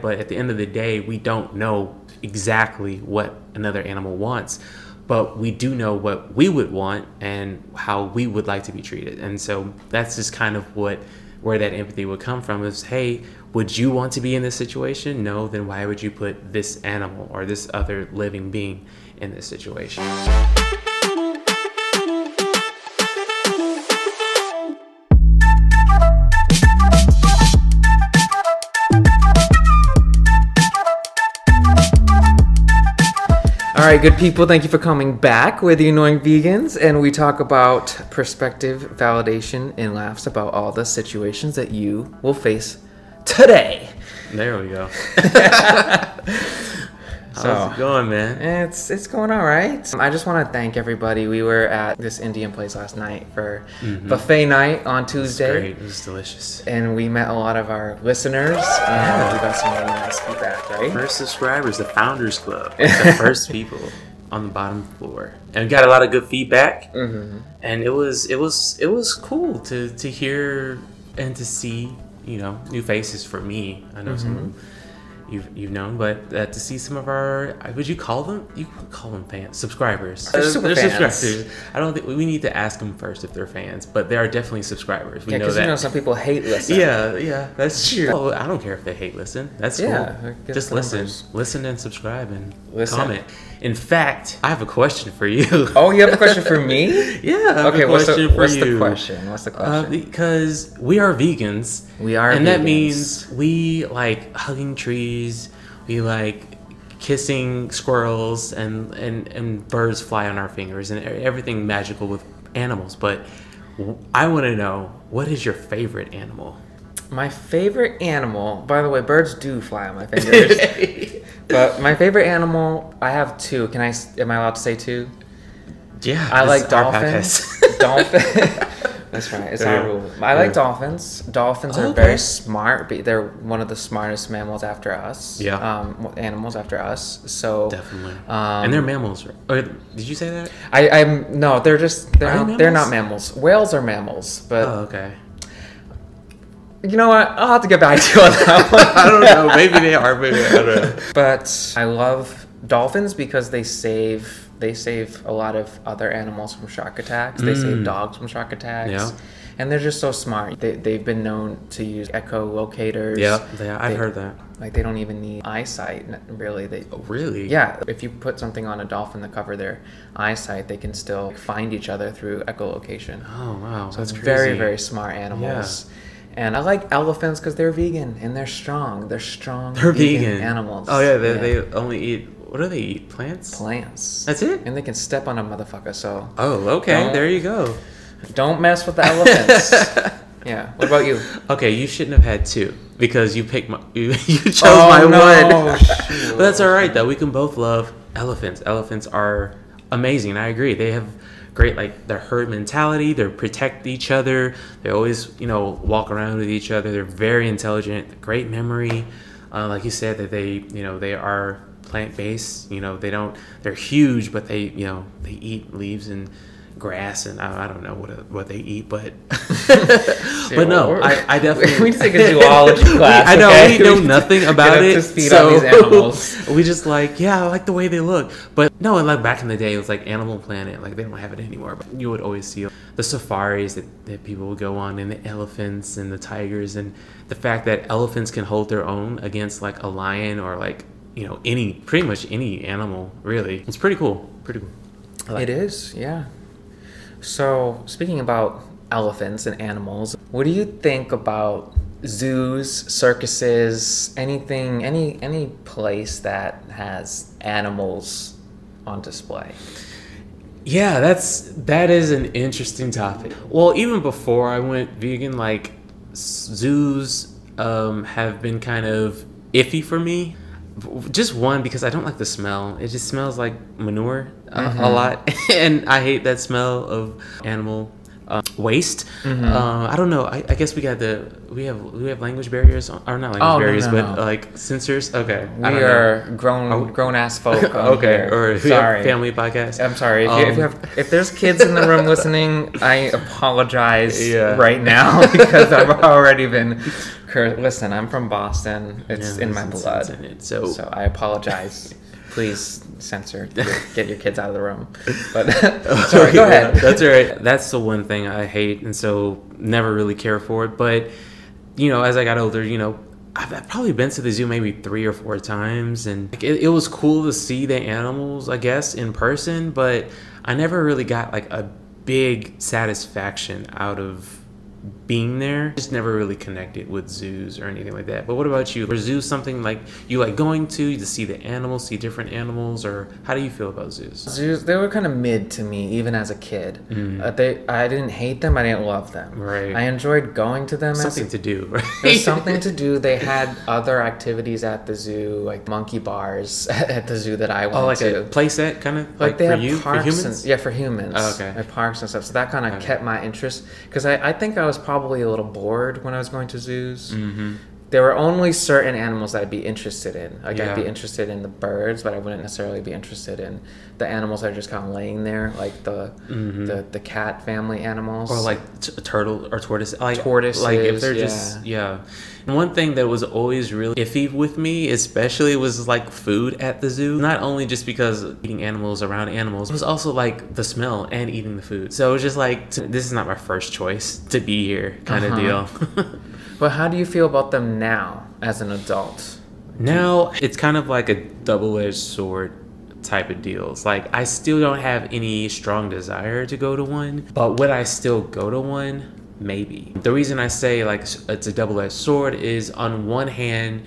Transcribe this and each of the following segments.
but at the end of the day, we don't know exactly what another animal wants, but we do know what we would want and how we would like to be treated. And so that's just kind of where that empathy would come from is, hey, would you want to be in this situation? No, then why would you put this animal or this other living being in this situation? All right, good people, thank you for coming back with the Annoying Vegans, and we talk about perspective, validation, and laughs about all the situations that you will face today. There we go. How's it going, man? It's going all right. I just want to thank everybody. We were at this Indian place last night for buffet night on Tuesday. It was great. It was delicious. And we met a lot of our listeners, and we got some really nice feedback, right? First subscribers, the Founders Club, like the first people on the bottom floor, and got a lot of good feedback. And it was cool to hear and to see, you know, new faces for me. I know some of them you've known, but to see some of our, would you call them? You could call them fans, subscribers. They're fans. Subscribers. I don't think we need to ask them first if they're fans, but they are definitely subscribers. We know that. Because you know some people hate listen. Yeah, that's true. Oh, I don't care if they hate listen. That's cool. Just listen and subscribe and comment. In fact, I have a question for you. Oh, you have a question for me? Yeah. Okay. What's the question? What's the question? Because we are vegans. We are, and vegans. That means we like hugging trees. We like kissing squirrels and birds fly on our fingers and everything magical with animals. But I want to know, what is your favorite animal? My favorite animal, by the way, birds do fly on my fingers. But my favorite animal, I have two. Am I allowed to say two? Yeah. I like dolphins. That's right. It's our rule. I like dolphins. Dolphins are very smart. They're one of the smartest mammals after us. Yeah. Animals after us. So definitely. And they're mammals. Or, did you say that? No. They're not mammals. Whales are mammals. But okay. You know what? I'll have to get back to you on that one. I don't know. Maybe they are. Maybe I don't know. But I love dolphins because they save a lot of other animals from shark attacks. They save dogs from shark attacks. Yeah. And they're just so smart. They've been known to use echolocators. Yeah, I've heard that. Like, they don't even need eyesight, really. Really? Yeah. If you put something on a dolphin to cover their eyesight, they can still find each other through echolocation. Oh, wow. So that's crazy. Very, very smart animals. Yeah. And I like elephants because they're vegan and they're strong. They're strong. They're vegan animals. Oh, yeah. They only eat... What do they eat? Plants? Plants. That's it? And they can step on a motherfucker, so... Oh, okay. There you go. Don't mess with the elephants. Yeah. What about you? Okay, you shouldn't have had two because you picked you chose my one. But that's all right, though. We can both love elephants. Elephants are amazing. I agree. They have great, like, their herd mentality. They protect each other. They always, walk around with each other. They're very intelligent. Great memory. Like you said, that they are plant-based. They're huge, but they eat leaves and grass, and I don't know what they eat, but but no, I definitely we take a zoology class. I know we know nothing about it, so on these animals. We just I like the way they look. But no, and like back in the day, it was like Animal Planet. Like, they don't have it anymore, but you would always see the safaris that people would go on, and the elephants and the tigers, and the fact that elephants can hold their own against like a lion or like pretty much any animal. Really, it's pretty cool. It is, yeah. So, speaking about elephants and animals, what do you think about zoos, circuses, anything, any place that has animals on display? Yeah, that is an interesting topic. Well, even before I went vegan, like, zoos have been kind of iffy for me. Just one, because I don't like the smell. It just smells like manure a lot, and I hate that smell of animal waste. I don't know. I guess we have language barriers, or not language barriers, but like censors. Okay, we are grown ass folk. Okay, or sorry, family podcast. I'm sorry if there's kids in the room listening. I apologize right now because I've already been Listen, I'm from Boston. It's in my blood. So I apologize. Please censor. Get your kids out of the room. But sorry, go ahead. That's all right. That's the one thing I hate, and so never really care for it. But as I got older, I've probably been to the zoo maybe 3 or 4 times, and it was cool to see the animals, I guess, in person. But I never really got like a big satisfaction out of being there. Just never really connected with zoos or anything like that. But what about you? Are zoos something like you like going to see the animals, see different animals, or how do you feel about zoos? Zoos, they were kind of mid to me even as a kid. I didn't hate them, I didn't love them. Right. I enjoyed going to them. Something to do, right? There's something to do. They had other activities at the zoo, like monkey bars at the zoo that I went to. A play set kind of like for you, for humans? For humans. Oh, okay. Like parks and stuff. So that kind of kept my interest, because I think I was probably a little bored when I was going to zoos. There were only certain animals that I'd be interested in. Like I'd be interested in the birds, but I wouldn't necessarily be interested in the animals that are just kind of laying there, like the cat family animals, or like turtle or tortoise. Tortoises, like if they're just And one thing that was always really iffy with me, especially, was like food at the zoo. Not only just because eating animals around animals, it was also like the smell and eating the food. So it was just like, this is not my first choice to be here kind of deal. But how do you feel about them now as an adult? Now it's kind of like a double-edged sword type of deal. It's like I still don't have any strong desire to go to one, but would I still go to one? Maybe. The reason I say like it's a double-edged sword is, on one hand,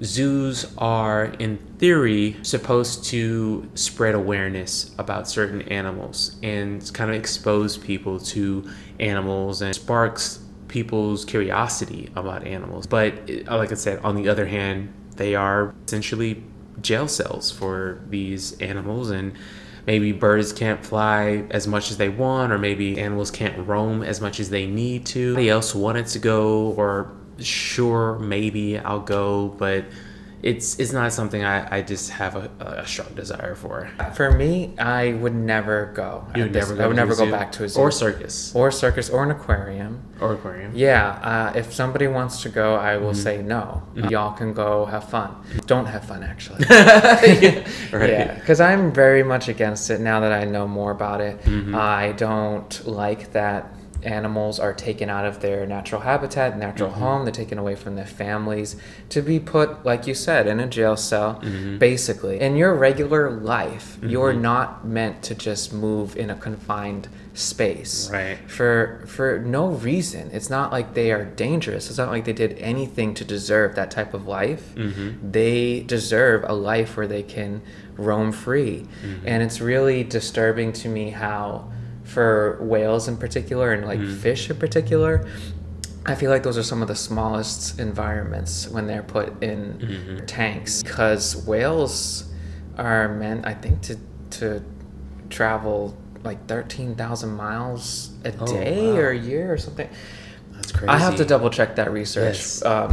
zoos are in theory supposed to spread awareness about certain animals and kind of expose people to animals and sparks people's curiosity about animals. But like I said, on the other hand, they are essentially jail cells for these animals, and maybe birds can't fly as much as they want, or maybe animals can't roam as much as they need to. Somebody else wanted to go, or sure, maybe I'll go, but it's not something I just have a strong desire for. For me, I would never go. You would never go. I would never go back to a zoo. Or circus. Or circus, or an aquarium. Or aquarium. Yeah, if somebody wants to go, I will say no. Y'all can go have fun. Don't have fun, actually. Right. Yeah, because I'm very much against it now that I know more about it. I don't like that animals are taken out of their natural habitat, natural home. They're taken away from their families to be put, like you said, in a jail cell. Basically, in your regular life, you're not meant to just move in a confined space, right? For no reason. It's not like they are dangerous. It's not like they did anything to deserve that type of life. They deserve a life where they can roam free. And it's really disturbing to me how, for whales in particular, and like fish in particular, I feel like those are some of the smallest environments when they're put in tanks, because whales are meant, I think, to travel like 13,000 miles a day or a year or something. That's crazy. I have to double check that research. Yes. I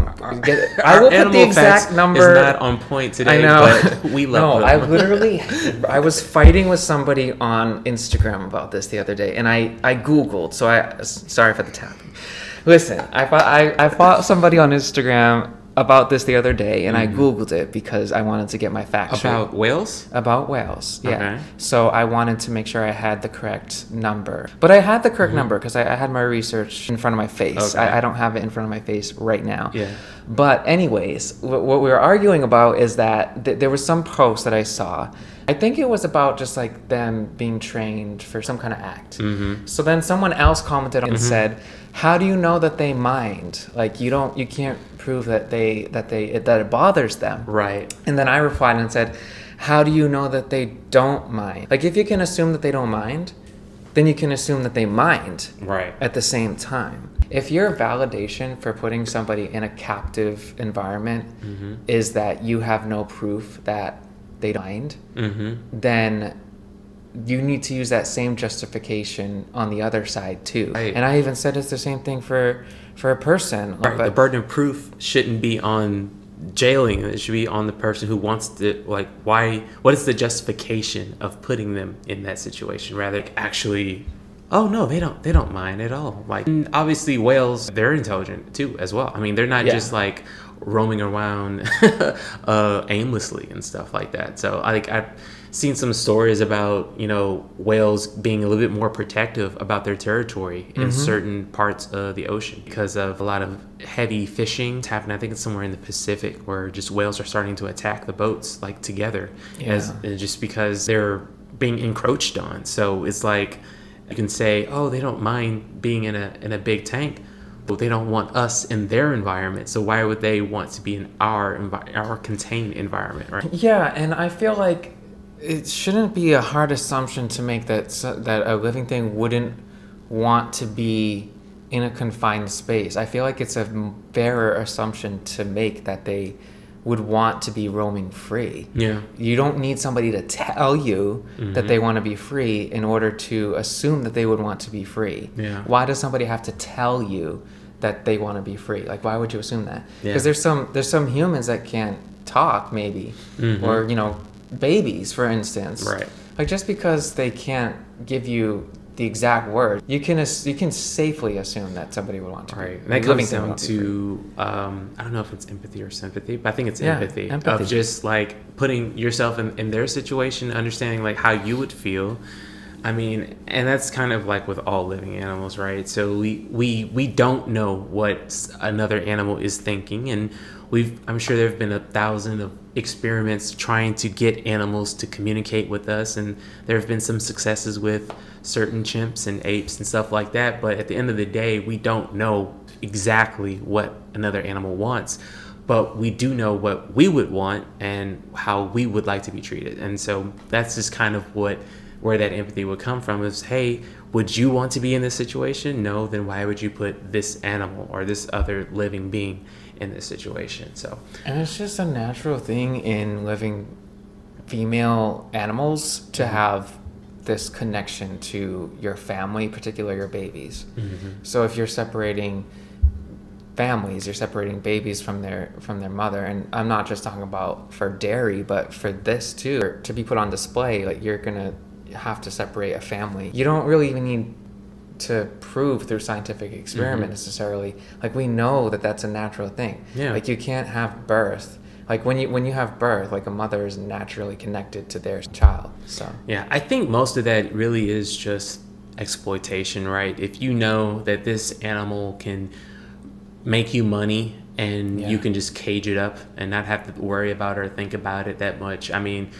will put the exact number. Is not on point today, I know. but we love them. I was fighting with somebody on Instagram about this the other day, and I Googled. Sorry for the tapping. Listen, I fought somebody on Instagram about this the other day, and I Googled it because I wanted to get my facts straight. About whales? About whales, yeah. Okay. So I wanted to make sure I had the correct number. But I had the correct number because I had my research in front of my face. Okay. I don't have it in front of my face right now. Yeah. But anyways, what we were arguing about is that there was some post that I saw. I think it was about just like them being trained for some kind of act. So then someone else commented and said, "How do you know that they mind? Like you can't prove that it bothers them." Right. And then I replied and said, "How do you know that they don't mind? Like if you can assume that they don't mind, then you can assume that they mind." Right. At the same time. If your validation for putting somebody in a captive environment is that you have no proof that they mind, then you need to use that same justification on the other side too. Right. And I even said it's the same thing for a person. Right. But the burden of proof shouldn't be on jailing. It should be on the person who wants to, like, what is the justification of putting them in that situation, rather than actually Oh no, they don't mind at all. Like, and obviously whales, they're intelligent too as well. I mean, they're not just like roaming around aimlessly and stuff like that. So I've seen some stories about, you know, whales being a little bit more protective about their territory in certain parts of the ocean because of a lot of heavy fishing. It's happening, I think it's somewhere in the Pacific, where just whales are starting to attack the boats like together, just because they're being encroached on. So it's like, you can say, oh, they don't mind being in a big tank, but they don't want us in their environment. So why would they want to be in our contained environment, right? Yeah, and I feel like it shouldn't be a hard assumption to make that a living thing wouldn't want to be in a confined space. I feel like it's a fairer assumption to make that they would want to be roaming free. Yeah. You don't need somebody to tell you that they want to be free in order to assume that they would want to be free. Yeah. Why does somebody have to tell you that they want to be free? Like, why would you assume that? Because there's some humans that can't talk, maybe, or, you know, babies, for instance. Right. Like, just because they can't give you the exact word, you can safely assume that somebody would want to. Right. And that comes down to I don't know if it's empathy or sympathy, but I think it's empathy of just like putting yourself in their situation, understanding like how you would feel. I mean, and that's kind of like with all living animals, right? So we don't know what another animal is thinking, and I'm sure there have been 1,000 of experiments trying to get animals to communicate with us, and there have been some successes with certain chimps and apes and stuff like that. But at the end of the day, we don't know exactly what another animal wants, but we do know what we would want and how we would like to be treated. And so that's just kind of where that empathy would come from, is, hey, would you want to be in this situation? No, then why would you put this animal or this other living being in this situation? So, and it's just a natural thing in living female animals to have this connection to your family, particularly your babies. So if you're separating families, you're separating babies from their mother, and I'm not just talking about for dairy, but for this too, to be put on display, like, you're gonna have to separate a family. You don't really even need to prove through scientific experiment necessarily. Like, we know that that's a natural thing. Yeah. Like, you can't have birth. Like, when you have birth, like, a mother is naturally connected to their child. So yeah, I think most of that really is just exploitation, right? If you know that this animal can make you money and you can just cage it up and not have to worry about or think about it that much. I mean,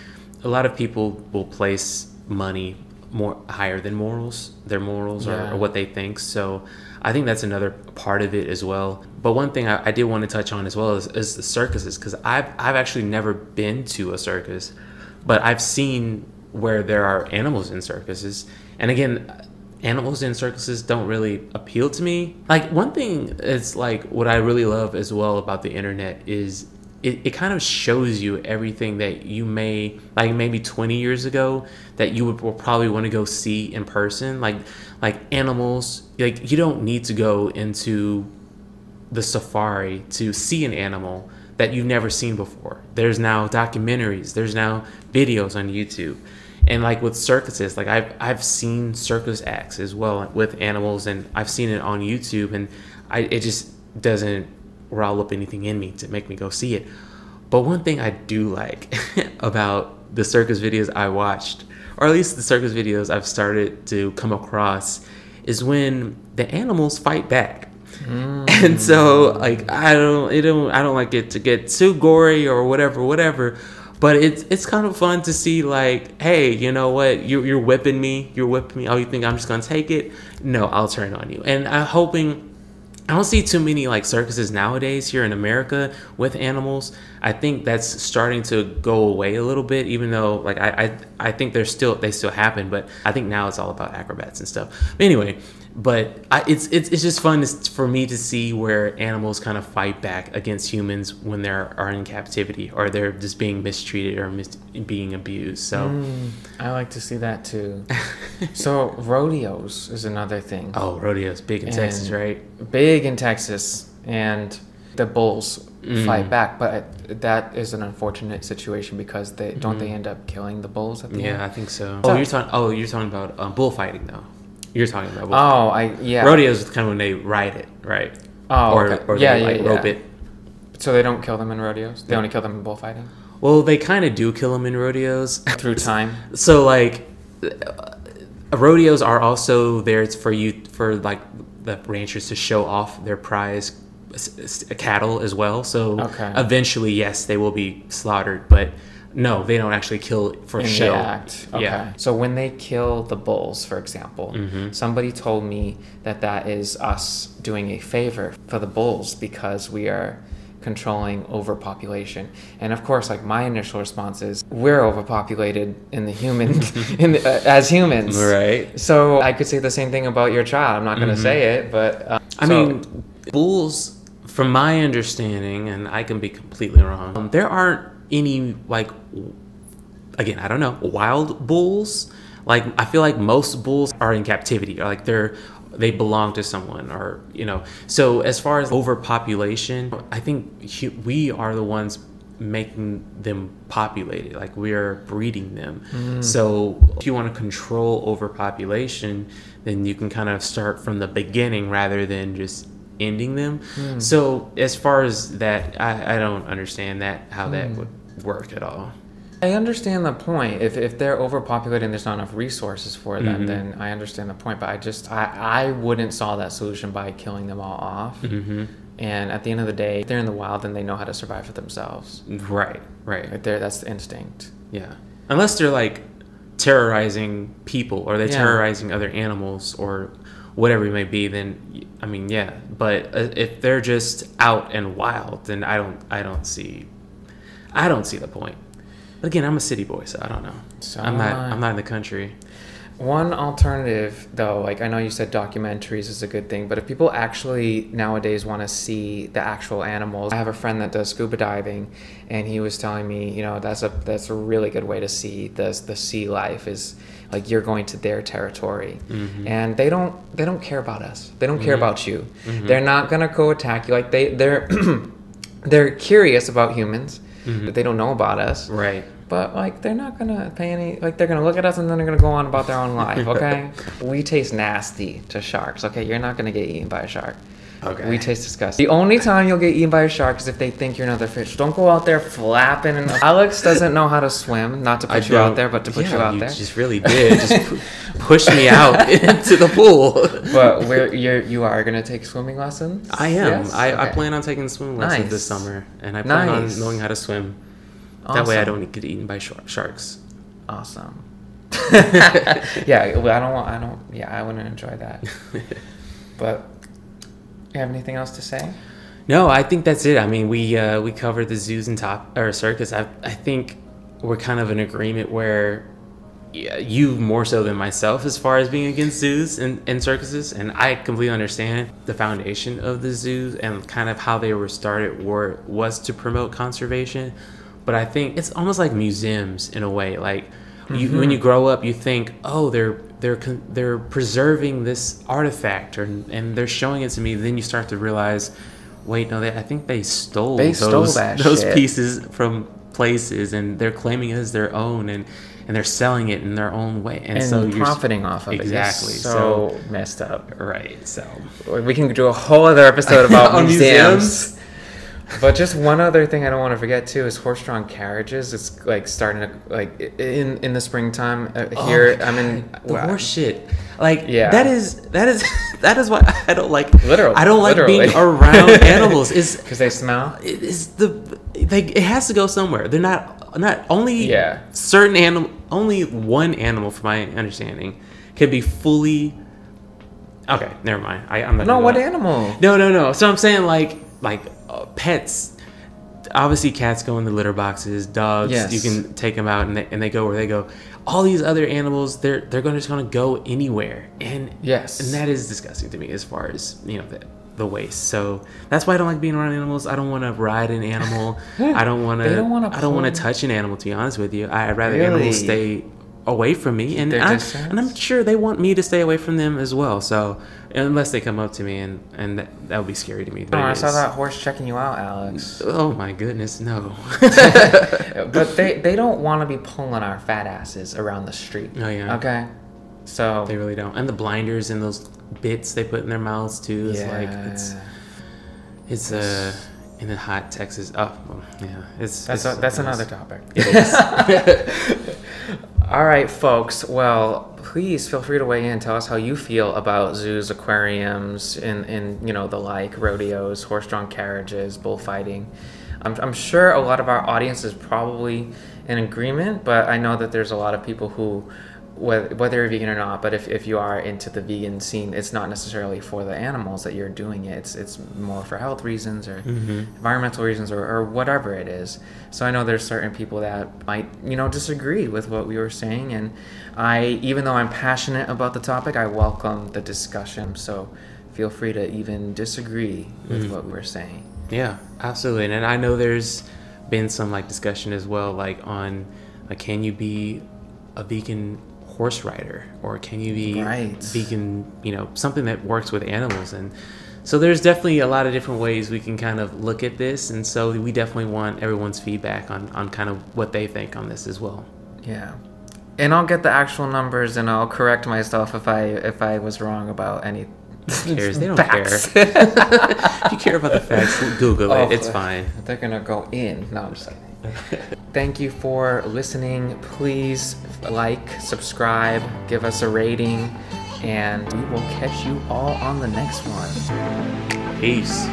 a lot of people will place money more higher than morals, their morals or what they think. So I think that's another part of it as well. But one thing I did want to touch on as well is the circuses, because I've actually never been to a circus, but I've seen where there are animals in circuses. And again, animals in circuses don't really appeal to me. Like, one thing is, like, what I really love as well about the internet is it kind of shows you everything that you may, like, maybe 20 years ago that you will probably want to go see in person. Like animals, like, you don't need to go into the safari to see an animal that you've never seen before. There's now documentaries, there's now videos on YouTube. And like with circuses, like I've seen circus acts as well with animals, and I've seen it on YouTube, and it just doesn't rile up anything in me to make me go see it. But one thing I do like about the circus videos I watched, or at least the circus videos I've started to come across, is when the animals fight back. And so, like, I don't like it to get too gory or whatever. But it's kind of fun to see, like, hey, you know what? You're whipping me. Oh, you think I'm just gonna take it? No, I'll turn on you. And I'm hoping. I don't see too many like circuses nowadays here in America with animals. I think that's starting to go away a little bit, even though like I think they still happen, but I think now it's all about acrobats and stuff. But anyway, it's just fun for me to see where animals kind of fight back against humans when they are in captivity, or they're just being mistreated or being abused. So I like to see that too. So rodeos is another thing. Oh, rodeos, big in Texas, right? Big in Texas, and the bulls fight back, but that is an unfortunate situation because they end up killing the bulls at the end? I think so. You're talking about bullfighting though. You're talking about yeah. Rodeos is kind of when they ride it, right? Oh, or, okay. or they rope it. So they don't kill them in rodeos? They only kill them in bullfighting? Well, they kind of do kill them in rodeos. Through time? So, like, rodeos are also there for like the ranchers to show off their prize cattle as well. So eventually, yes, they will be slaughtered, but no, they don't actually kill for show. The act. Okay. Yeah. So when they kill the bulls, for example, somebody told me that is us doing a favor for the bulls because we are controlling overpopulation. And of course, like, my initial response is we're overpopulated in the human as humans, right? So I could say the same thing about your child. I'm not going to say it, but I mean, bulls, from my understanding, and I can be completely wrong, there aren't any, like, again, I don't know, wild bulls. Like, I feel like most bulls are in captivity, or like they belong to someone, or, you know. So as far as overpopulation, I think we are the ones making them populated. Like, we are breeding them. So if you want to control overpopulation, then you can kind of start from the beginning rather than just ending them. So as far as that, I don't understand how that would work at all. I understand the point. If they're overpopulated and there's not enough resources for them, then I understand the point. But I wouldn't solve that solution by killing them all off. And at the end of the day, if they're in the wild, then they know how to survive for themselves. Right. Right there, that's the instinct. Yeah. Unless they're, like, terrorizing people, or they're terrorizing other animals, or whatever it may be, then I mean, yeah. But if they're just out and wild, then I don't see the point. But again, I'm a city boy, so I don't know. I'm not in the country. One alternative, though, like, I know you said documentaries is a good thing, but if people actually nowadays want to see the actual animals, I have a friend that does scuba diving, and he was telling me, you know, that's a really good way to see the sea life, is like you're going to their territory, and they don't care about us. They don't care about you. They're not gonna go attack you. Like, they're they're curious about humans, but they don't know about us. Right. But, like, they're not gonna pay any, like, they're gonna look at us and then they're gonna go on about their own life, okay? We taste nasty to sharks, okay? You're not gonna get eaten by a shark. Okay. We taste disgusting. The only time you'll get eaten by a shark is if they think you're another fish. Don't go out there flapping. Alex doesn't know how to swim, not to put you out there, but to put you out there. You just really did. Just push me out into the pool. But you are gonna take swimming lessons? I am. Yes? I plan on taking swimming lessons this summer, and I plan on knowing how to swim. That way I don't get eaten by sharks. Awesome. Yeah, I wouldn't enjoy that. But you have anything else to say? No, I think that's it. I mean, we covered the zoos and circus. I think we're kind of in agreement where you more so than myself as far as being against zoos and circuses, and I completely understand the foundation of the zoos and kind of how they were started was to promote conservation. But I think it's almost like museums in a way. Like, when you grow up, you think, oh, they're preserving this artifact, and they're showing it to me. Then you start to realize, wait, no, I think they stole those pieces from places, and they're claiming it as their own, and they're selling it in their own way, and so you're profiting off of it. Exactly. So messed up. Right. So we can do a whole other episode about museums. But just one other thing I don't want to forget too is horse-drawn carriages. It's like starting to, like, in the springtime here. I mean, the horse shit. Like, that is why I don't like. Literally, I don't like being around animals. Is because they smell. It has to go somewhere. They're not only certain animal. Only one animal, from my understanding, can be fully. Okay, never mind. I'm not. No, what animal? No. So I'm saying like pets. Obviously, cats go in the litter boxes. Dogs, you can take them out, and they go where they go. All these other animals, they're just gonna go anywhere, and that is disgusting to me as far as the waste. So that's why I don't like being around animals. I don't want to ride an animal. I don't want to touch an animal. To be honest with you, I'd rather animals stay away from me, and I'm sure they want me to stay away from them as well. So unless they come up to me, and that would be scary to me. Oh, I saw that horse checking you out, Alex. Oh my goodness, no. But they don't want to be pulling our fat asses around the street. Oh yeah. Okay. So they really don't. And the blinders and those bits they put in their mouths too. It's like it's in the hot Texas. Oh, well, yeah. That's another topic. It is. All right, folks. Well, please feel free to weigh in. Tell us how you feel about zoos, aquariums, and you know, the like, rodeos, horse-drawn carriages, bullfighting. I'm sure a lot of our audience is probably in agreement, but I know that there's a lot of people who, whether you're vegan or not, but if you are into the vegan scene, it's not necessarily for the animals that you're doing it. It's more for health reasons or environmental reasons or whatever it is. So I know there's certain people that might, you know, disagree with what we were saying. And even though I'm passionate about the topic, I welcome the discussion. So feel free to even disagree with what we were saying. Yeah, absolutely. And I know there's been some like discussion as well, like on like, can you be a vegan horse rider, or can you be vegan, you know, something that works with animals? And so there's definitely a lot of different ways we can kind of look at this, and so we definitely want everyone's feedback on kind of what they think on this as well. Yeah, and I'll get the actual numbers and I'll correct myself if I was wrong about any. Who cares? They don't care. If you care about the facts, Google it. It's fine. They're gonna go in. No, I'm just kidding. Thank you for listening. Please like, subscribe, give us a rating, and we will catch you all on the next one. Peace.